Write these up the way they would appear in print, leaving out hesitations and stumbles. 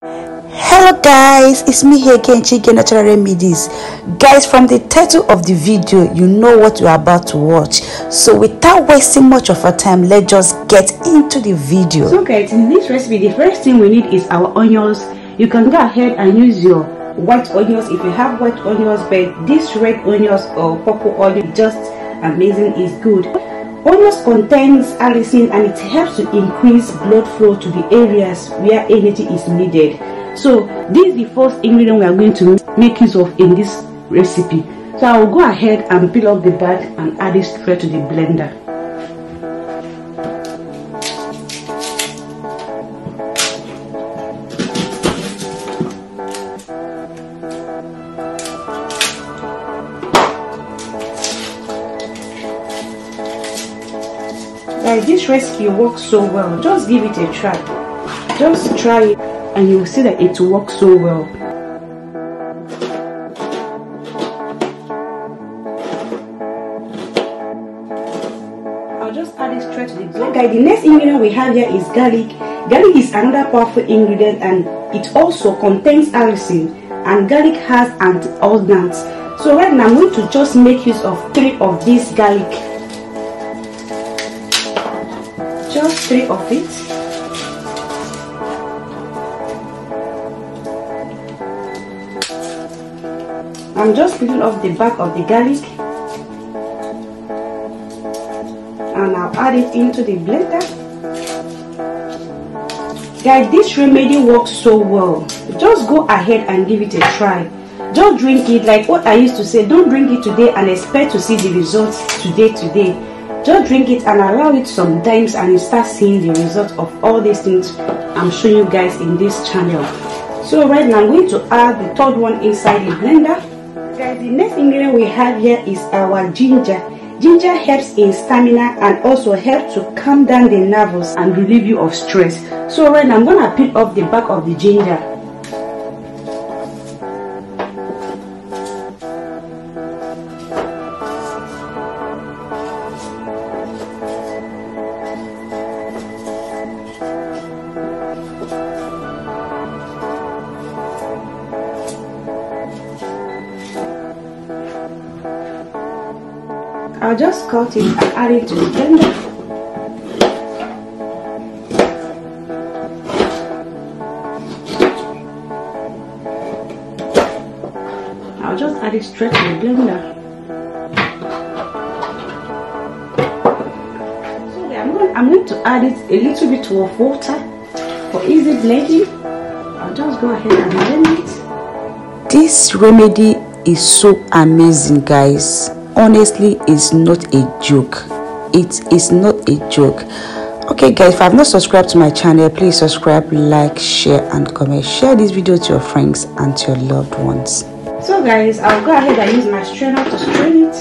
Hello guys, it's me here again, Chicken Natural Remedies. Guys, from the title of the video, you know what you're about to watch. So without wasting much of our time, let's just get into the video. So guys, in this recipe, the first thing we need is our onions. You can go ahead and use your white onions if you have white onions, but this red onions or purple onion, just amazing, is good. Onions contains allicin and it helps to increase blood flow to the areas where energy is needed. So this is the first ingredient we are going to make use of in this recipe. So I will go ahead and peel off the bag and add it straight to the blender. Guys, this recipe works so well. Just give it a try. Just try it and you will see that it works so well. I'll just add it straight to the blender. So guys, the next ingredient we have here is garlic. Garlic is another powerful ingredient and it also contains allicin, and garlic has antioxidants. So right now I'm going to just make use of 3 of these garlic. Just 3 of it. I'm just peeling off the back of the garlic and I'll add it into the blender. Guys, this remedy works so well. Just go ahead and give it a try. Just drink it like what I used to say. Don't drink it today and expect to see the results today. Just drink it and allow it some times and you start seeing the result of all these things I'm showing you guys in this channel. So right now I'm going to add the third one inside the blender. Guys, the next ingredient we have here is our ginger. Ginger helps in stamina and also helps to calm down the nerves and relieve you of stress. So right now I'm going to peel off the back of the ginger. I'll just cut it and add it to the blender. I'll just add it straight to the blender. So I'm going to add it a little bit of water for easy blending. I'll just go ahead and blend it. This remedy is so amazing, guys. Honestly, it's not a joke. It is not a joke. Okay guys, if you have not subscribed to my channel, please subscribe, like, share and comment. Share this video to your friends and to your loved ones. So guys, I'll go ahead and use my strainer to strain it.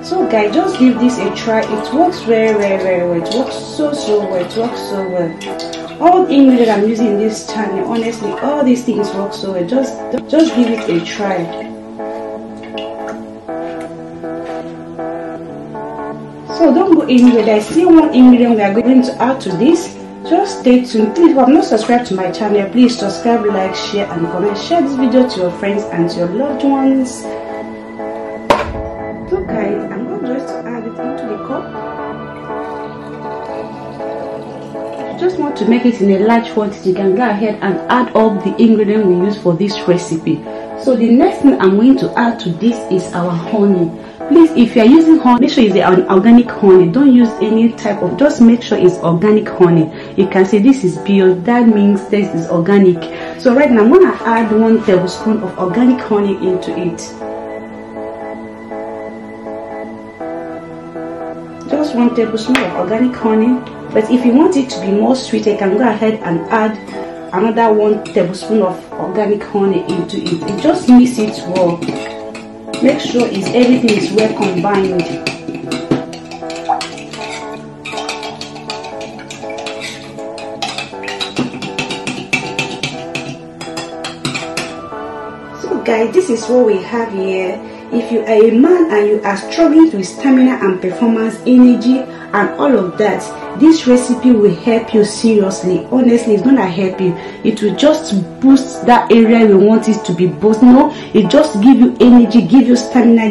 So guys, just give this a try. It works very well. It works so well. It works so well. All the ingredients I'm using in this channel, honestly, all these things work so well. Just give it a try. So don't go anywhere. There's still one ingredient we are going to add to this. Just stay tuned. Please, if you have not subscribed to my channel, please subscribe, like, share and comment. Share this video to your friends and to your loved ones. So guys, I'm going just to add it into the cup. Just want to make it in a large quantity, you can go ahead and add all the ingredients we use for this recipe. So the next thing I'm going to add to this is our honey. Please, if you are using honey, make sure it's an organic honey. Don't use any type of, just make sure it's organic honey. You can see this is bio, that means this is organic. So right now I'm going to add 1 tablespoon of organic honey into it. Just 1 tablespoon of organic honey. But if you want it to be more sweet, you can go ahead and add another 1 tablespoon of organic honey into it. And just mix it well. Make sure everything is well combined. So guys, this is what we have here. if you are a man and you are struggling with stamina and performance, energy and all of that, this recipe will help you seriously. Honestly, it's gonna help you. It will just boost that area we want it to be boosted. No, it just give you energy, give you stamina,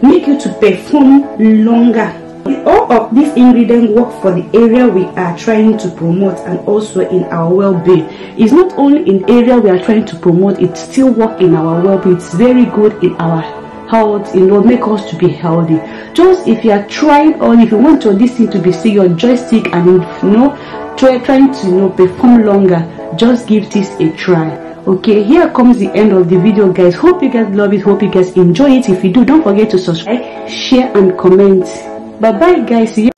make you to perform longer. All of these ingredients work for the area we are trying to promote and also in our well-being. It's not only in area we are trying to promote, it still work in our well-being. It's very good in our health, make us to be healthy. Just if you are trying, or if you want this thing to be still your joystick and trying to perform longer, just give this a try. Okay, here comes the end of the video, guys. Hope you guys love it, hope you guys enjoy it. If you do, don't forget to subscribe, share and comment. Bye bye, guys. See you.